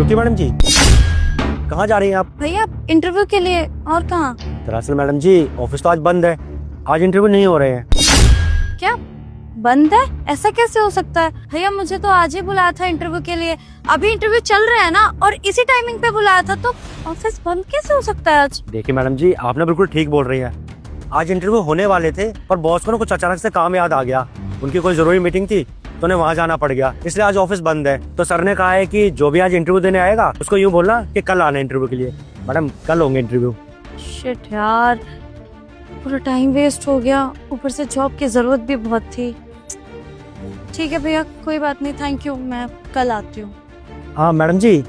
रुकिए मैडम जी, कहाँ जा रही हैं आप? भैया इंटरव्यू के लिए। और कहाँ? दरअसल मैडम जी ऑफिस तो आज बंद है, आज इंटरव्यू नहीं हो रहे हैं। क्या बंद है? ऐसा कैसे हो सकता है भैया? मुझे तो आज ही बुलाया था इंटरव्यू के लिए। अभी इंटरव्यू चल रहा है ना, और इसी टाइमिंग पे बुलाया था, तो ऑफिस बंद कैसे हो सकता है आज? देखिए मैडम जी, आपने बिल्कुल ठीक बोल रही है। आज इंटरव्यू होने वाले थे, पर बॉस को ना कुछ अचानक से काम याद आ गया। उनकी कोई जरूरी मीटिंग थी तो उन्हें वहाँ जाना पड़ गया, इसलिए आज ऑफिस बंद है। तो सर ने कहा है कि जो भी आज इंटरव्यू देने आएगा उसको यूँ बोलना कि कल आना इंटरव्यू के लिए। मैडम कल होंगे इंटरव्यू। शिट यार, पूरा टाइम वेस्ट हो गया, ऊपर से जॉब की जरूरत भी बहुत थी। ठीक है भैया, कोई बात नहीं, थैंक यू, मैं कल आती हूँ। हाँ मैडम जी,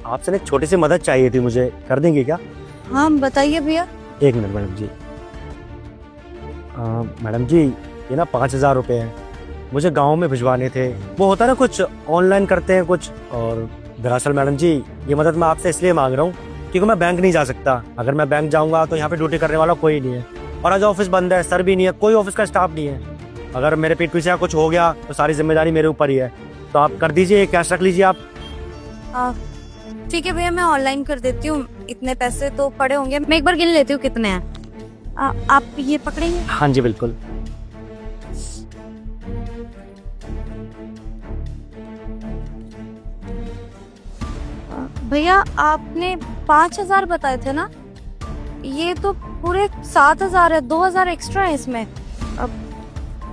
आपसे एक छोटी सी मदद चाहिए थी मुझे, कर देंगे क्या? हाँ बताइए भैया। एक मिनट मैडम जी। मैडम जी ये ना 5,000 रुपये हैं, मुझे गांव में भिजवाने थे। वो होता है ना कुछ ऑनलाइन करते हैं कुछ। और दरअसल मैडम जी ये मदद मैं आपसे इसलिए मांग रहा हूँ क्योंकि मैं बैंक नहीं जा सकता। अगर मैं बैंक जाऊंगा तो यहाँ पे ड्यूटी करने वाला कोई नहीं है, और आज ऑफिस बंद है, सर भी नहीं है, कोई ऑफिस का स्टाफ नहीं है। अगर मेरे पीठ पीछे कुछ हो गया तो सारी जिम्मेदारी मेरे ऊपर ही है। तो आप कर दीजिए, कैश रख लीजिए आप। ठीक है भैया, मैं ऑनलाइन कर देती हूँ। इतने पैसे तो पड़े होंगे, मैं एक बार गिन लेती हूँ कितने हैं। आप ये पकड़ेंगे? हाँ जी बिल्कुल। भैया आपने 5,000 बताए थे ना, ये तो पूरे 7,000 है, 2,000 एक्स्ट्रा है इसमें। अब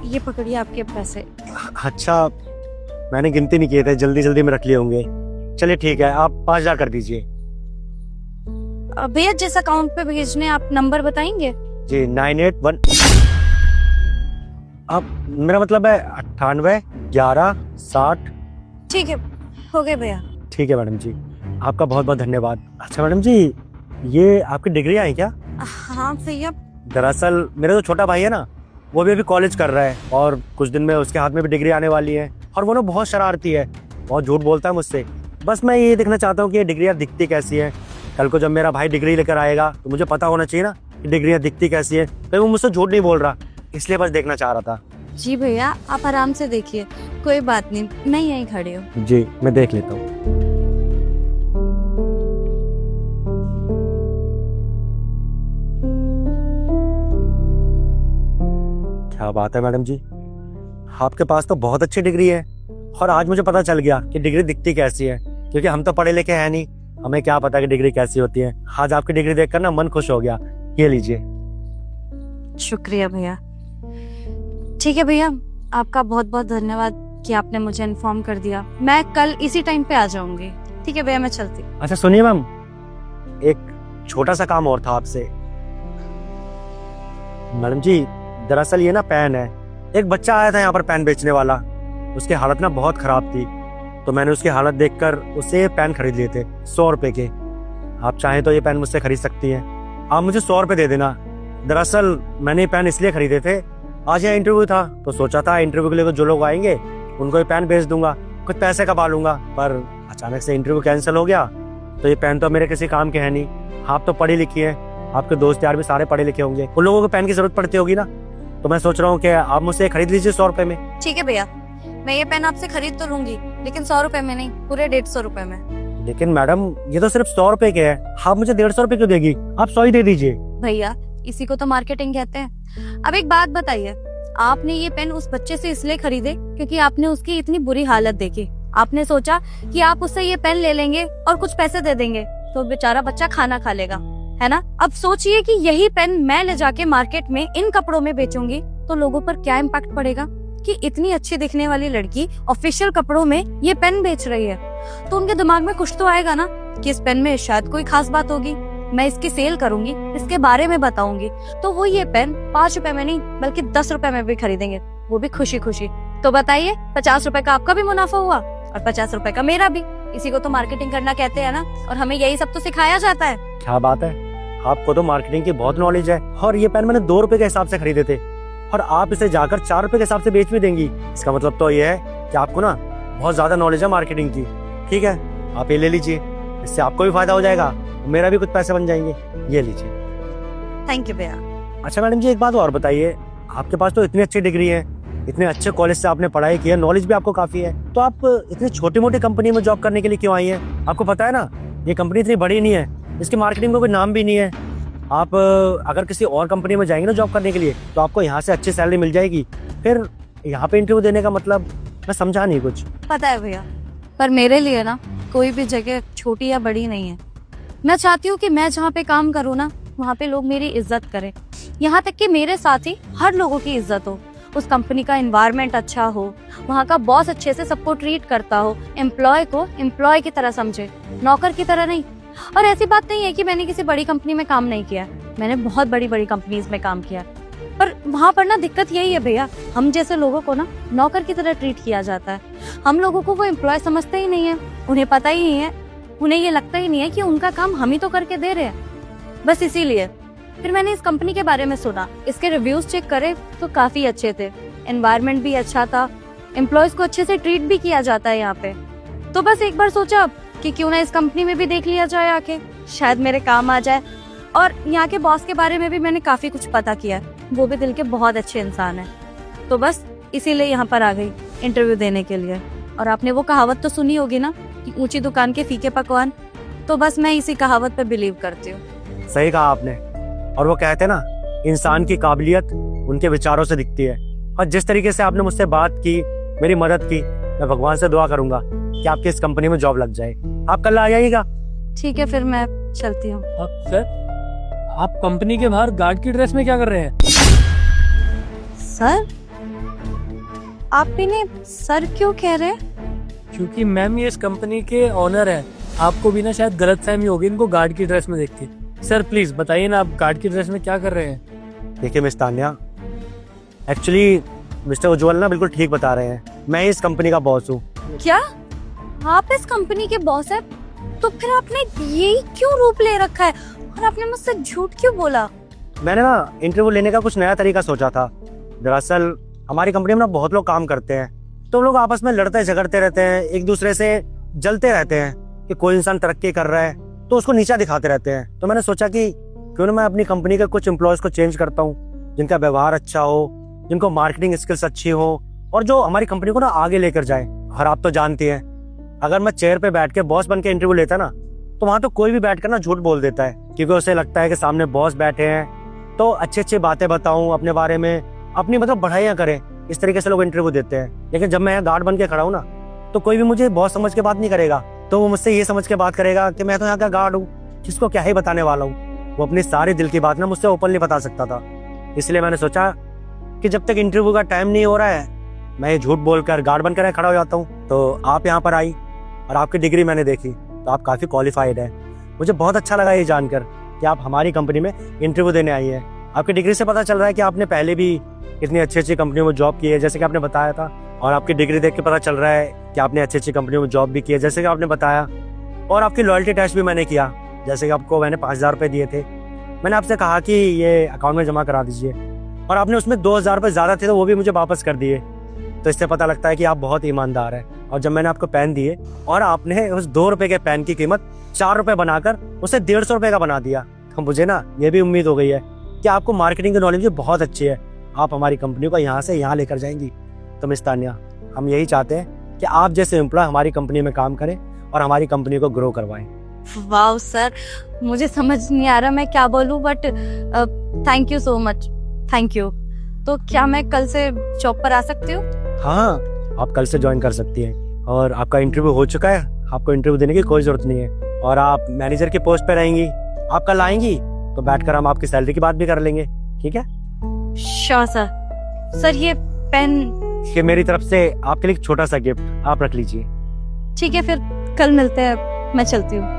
ये पकड़िए आपके पैसे। अच्छा, मैंने गिनती नहीं किए थे, जल्दी जल्दी में रख लिए होंगे। चलिए ठीक है, आप 5,000 कर दीजिए। भैया जिस अकाउंट पे भेजने आप नंबर बताएंगे? जी 981। अब मेरा मतलब है 98 11 60। ठीक है, हो गए भैया। ठीक है मैडम जी, आपका बहुत बहुत धन्यवाद। अच्छा मैडम जी, ये आपकी डिग्री आई क्या? हाँ भैया। दरअसल मेरा जो छोटा भाई है ना, वो भी अभी कॉलेज कर रहा है, और कुछ दिन में उसके हाथ में भी डिग्री आने वाली है। और वो ना बहुत शरारती है, बहुत झूठ बोलता है मुझसे। बस मैं ये देखना चाहता हूँ कि ये डिग्रियाँ दिखती कैसी है। कल को जब मेरा भाई डिग्री लेकर आएगा तो मुझे पता होना चाहिए ना कि डिग्रियाँ दिखती कैसी है, कहीं वो मुझसे झूठ नहीं बोल रहा, इसलिए बस देखना चाह रहा था। जी भैया, आप आराम से देखिए, कोई बात नहीं, मैं यहीं खड़ी हूँ। जी मैं देख लेता हूँ। क्या बात है मैडम जी, आपके पास तो बहुत अच्छी डिग्री है, और आज मुझे पता चल गया कि डिग्री दिखती कैसी है, क्योंकि हम तो पढ़े लिखे हैं नहीं, हमें क्या पता कि डिग्री कैसी होती है। आज आपकी डिग्री देखकर ना मन खुश हो गया। ये लीजिए। शुक्रिया भैया। ठीक है भैया, आपका बहुत बहुत धन्यवाद कि आपने मुझे इन्फॉर्म कर दिया। मैं कल इसी टाइम पे आ जाऊंगी। ठीक है भैया, मैं चलती। अच्छा सुनिए मैम, एक छोटा सा काम और था आपसे। मैडम जी दरअसल ये ना पेन है, एक बच्चा आया था यहाँ पर पेन बेचने वाला, उसकी हालत ना बहुत खराब थी, तो मैंने उसकी हालत देखकर उससे पेन खरीद लिए थे 100 रुपए के। आप चाहें तो ये पेन मुझसे खरीद सकती हैं, आप मुझे 100 रुपए दे देना। दरअसल मैंने ये पेन इसलिए खरीदे थे, आज यहाँ इंटरव्यू था तो सोचा था इंटरव्यू के लिए जो लोग आएंगे उनको ये पेन बेच दूंगा, कुछ पैसे कमा लूंगा। पर अचानक से इंटरव्यू कैंसिल हो गया, तो ये पेन तो मेरे किसी काम के है नहीं। आप तो पढ़ी लिखी है, आपके दोस्त यार भी सारे पढ़े लिखे होंगे, उन लोगों को पेन की जरूरत पड़ती होगी ना, तो मैं सोच रहा हूँ कि आप मुझसे खरीद लीजिए 100 रुपए में। ठीक है भैया, मैं ये पेन आपसे खरीद तो लूंगी, लेकिन 100 रुपए में नहीं, पूरे 150 रुपए में। लेकिन मैडम ये तो सिर्फ 100 रुपए के है, आप मुझे 150 रुपए क्यों देगी? आप 100 ही दे दीजिए। भैया इसी को तो मार्केटिंग कहते हैं। अब एक बात बताइए, आपने ये पेन उस बच्चे से इसलिए खरीदे क्योंकि आपने उसकी इतनी बुरी हालत देखी। आपने सोचा कि आप उससे ये पेन ले लेंगे और कुछ पैसे दे देंगे तो बेचारा बच्चा खाना खा लेगा, है ना? अब सोचिए कि यही पेन मैं ले जाके मार्केट में इन कपड़ों में बेचूंगी तो लोगों पर क्या इम्पैक्ट पड़ेगा कि इतनी अच्छी दिखने वाली लड़की ऑफिशियल कपड़ों में ये पेन बेच रही है। तो उनके दिमाग में कुछ तो आएगा ना कि इस पेन में शायद कोई खास बात होगी, मैं इसकी सेल करूंगी, इसके बारे में बताऊंगी, तो वो ये पेन 5 रुपए में नहीं बल्कि 10 रुपए में भी खरीदेंगे, वो भी खुशी खुशी। तो बताइए, 50 रुपए का आपका भी मुनाफा हुआ और 50 रुपए का मेरा भी। इसी को तो मार्केटिंग करना कहते हैं ना, और हमें यही सब तो सिखाया जाता है। क्या बात है, आपको तो मार्केटिंग की बहुत नॉलेज है। और ये पेन मैंने 2 रुपए के हिसाब से खरीदे थे, और आप इसे जाकर 4 रुपए के हिसाब से बेच भी देंगी। इसका मतलब तो ये है कि आपको ना बहुत ज्यादा नॉलेज है मार्केटिंग की। ठीक है, आप ये ले लीजिए, इससे आपको भी फायदा हो जाएगा, मेरा भी कुछ पैसे बन जाएंगे। ये लीजिए। थैंक यू भैया। अच्छा मैडम जी, एक बात और बताइए, आपके पास तो इतनी अच्छी डिग्री है, इतने अच्छे कॉलेज से आपने पढ़ाई की है, नॉलेज भी आपको काफ़ी है, तो आप इतनी छोटी मोटी कंपनी में जॉब करने के लिए क्यों आई हैं? आपको पता है ना, ये कंपनी इतनी बड़ी नहीं है, इसकी मार्केटिंग में कोई नाम भी नहीं है। आप अगर किसी और कंपनी में जाएंगे ना जॉब करने के लिए, तो आपको यहाँ से अच्छी सैलरी मिल जाएगी। फिर यहाँ पे इंटरव्यू देने का मतलब मैं समझा नहीं कुछ। पता है भैया, पर मेरे लिए ना कोई भी जगह छोटी या बड़ी नहीं है। मैं चाहती हूँ कि मैं जहाँ पे काम करूँ ना, वहाँ पे लोग मेरी इज्जत करें, यहाँ तक कि मेरे साथ ही हर लोगों की इज्जत हो। उस कंपनी का एनवायरनमेंट अच्छा हो, वहाँ का बॉस अच्छे से सबको ट्रीट करता हो, एम्प्लॉय को एम्प्लॉय की तरह समझे, नौकर की तरह नहीं। और ऐसी बात नहीं है कि मैंने किसी बड़ी कंपनी में काम नहीं किया, मैंने बहुत बड़ी बड़ी कंपनीज में काम किया, पर वहाँ पर ना दिक्कत यही है भैया, हम जैसे लोगों को ना नौकर की तरह ट्रीट किया जाता है। हम लोगों को वो एम्प्लॉय समझते ही नहीं है, उन्हें पता ही नहीं है, उन्हें ये लगता ही नहीं है कि उनका काम हम ही तो करके दे रहे हैं। बस इसीलिए फिर मैंने इस कंपनी के बारे में सुना, इसके रिव्यूज चेक करे तो काफी अच्छे थे, एनवायरनमेंट भी अच्छा था, एम्प्लॉयज को अच्छे से ट्रीट भी किया जाता है यहाँ पे। तो बस एक बार सोचा कि क्यों ना इस कंपनी में भी देख लिया जाए आके, शायद मेरे काम आ जाए। और यहाँ के बॉस के बारे में भी मैंने काफी कुछ पता किया, वो भी दिल के बहुत अच्छे इंसान है। तो बस इसीलिए यहाँ पर आ गई इंटरव्यू देने के लिए। और आपने वो कहावत तो सुनी होगी ना कि ऊंची दुकान के फीके पकवान, तो बस मैं इसी कहावत पे बिलीव करती हूँ। सही कहा आपने। और वो कहते हैं ना, इंसान की काबिलियत उनके विचारों से दिखती है। और जिस तरीके से आपने मुझसे बात की, मेरी मदद की, मैं भगवान से दुआ करूंगा कि आपकी इस कंपनी में जॉब लग जाए। आप कल आ जाइएगा। ठीक है, फिर मैं चलती हूँ। सर, आप कंपनी के बाहर गार्ड की ड्रेस में क्या कर रहे हैं? सर, आप इन्हें सर क्यों कह रहे हैं? क्योंकि मैम ये इस कंपनी के ऑनर है। आपको भी ना शायद गलतफहमी होगी इनको गार्ड की ड्रेस में देख के। सर प्लीज बताइए ना, आप गार्ड की ड्रेस में क्या कर रहे हैं? देखिए मिस तान्या, एक्चुअली मिस्टर उज्जवल ना बिल्कुल ठीक बता रहे हैं, मैं इस कंपनी का बॉस हूँ। क्या आप इस कंपनी के बॉस हैं? तो फिर आपने यही क्यों रूप ले रखा है और आपने मुझसे झूठ क्यों बोला? मैंने ना इंटरव्यू लेने का कुछ नया तरीका सोचा था। दरअसल हमारी कंपनी में ना बहुत लोग काम करते हैं, तो लोग आपस में लड़ते झगड़ते रहते हैं, एक दूसरे से जलते रहते हैं कि कोई इंसान तरक्की कर रहा है तो उसको नीचा दिखाते रहते हैं। तो मैंने सोचा कि क्यों ना मैं अपनी कंपनी के कुछ एम्प्लॉयज को चेंज करता हूँ, जिनका व्यवहार अच्छा हो, जिनको मार्केटिंग स्किल्स अच्छी हो और जो हमारी कंपनी को ना आगे लेकर जाए। और आप तो जानती हैं, अगर मैं चेयर पे बैठ के बॉस बन के इंटरव्यू लेता ना, तो वहां तो कोई भी बैठकर ना झूठ बोल देता है, क्योंकि उसे लगता है कि सामने बॉस बैठे हैं तो अच्छी अच्छी बातें बताऊं अपने बारे में, अपनी मतलब बढ़ाइयाँ करें। इस तरीके से लोग इंटरव्यू देते हैं। लेकिन जब मैं यहाँ गार्ड बन के खड़ा हूँ ना, तो कोई भी मुझे बॉस समझ के बात नहीं करेगा, तो वो मुझसे ये समझ के बात करेगा कि मैं तो यहाँ का गार्ड हूँ, जिसको क्या ही बताने वाला हूँ। वो अपनी सारी दिल की बात ना मुझसे ओपनली बता सकता था। इसलिए मैंने सोचा कि जब तक इंटरव्यू का टाइम नहीं हो रहा है, मैं ये झूठ बोलकर गार्ड बनकर खड़ा हो जाता हूँ। तो आप यहाँ पर आई और आपकी डिग्री मैंने देखी, तो आप काफ़ी क्वालिफाइड है। मुझे बहुत अच्छा लगा ये जानकर कि आप हमारी कंपनी में इंटरव्यू देने आई हैं। आपकी डिग्री से पता चल रहा है कि आपने पहले भी इतनी अच्छी अच्छी कंपनियों में जॉब की है, जैसे कि आपने बताया था। और आपकी डिग्री देख के पता चल रहा है कि आपने अच्छी अच्छी कंपनियों में जॉब भी की है, जैसे कि आपने बताया। और आपकी लॉयल्टी टेस्ट भी मैंने किया, जैसे कि आपको मैंने 5,000 रुपये दिए थे। मैंने आपसे कहा कि ये अकाउंट में जमा करा दीजिए, और आपने उसमें 2,000 रुपये ज़्यादा थे तो वो भी मुझे वापस कर दिए। तो इससे पता लगता है कि आप बहुत ईमानदार हैं। और जब मैंने आपको पेन दिए और आपने उस 2 रुपये के पेन की कीमत 4 रुपये बनाकर उसे 150 रुपये का बना दिया, तो मुझे ना ये भी उम्मीद हो गई है कि आपको मार्केटिंग की नॉलेज भी बहुत अच्छी है, आप हमारी कंपनी को यहाँ से यहाँ लेकर जाएंगी। तो मिस तान्या, हम यही चाहते हैं कि आप जैसे एम्प्लॉय हमारी कंपनी में काम करें और हमारी कंपनी को ग्रो करवाएं। वाओ सर, मुझे समझ नहीं आ रहा मैं क्या बोलूं, but thank you so much, thank you. तो क्या मैं कल से जॉब पर आ सकती हूँ? हाँ, आप कल से ज्वाइन कर सकती हैं। और आपका इंटरव्यू हो चुका है, आपको इंटरव्यू देने की कोई जरूरत नहीं है। और आप मैनेजर की पोस्ट पे रहेंगी। आप कल आएंगी तो बैठकर हम आपकी सैलरी की बात भी कर लेंगे, ठीक है? Sure sir. सर ये पेन, ये मेरी तरफ से आपके लिए एक छोटा सा गिफ्ट, आप रख लीजिए। ठीक है, फिर कल मिलते हैं, मैं चलती हूँ।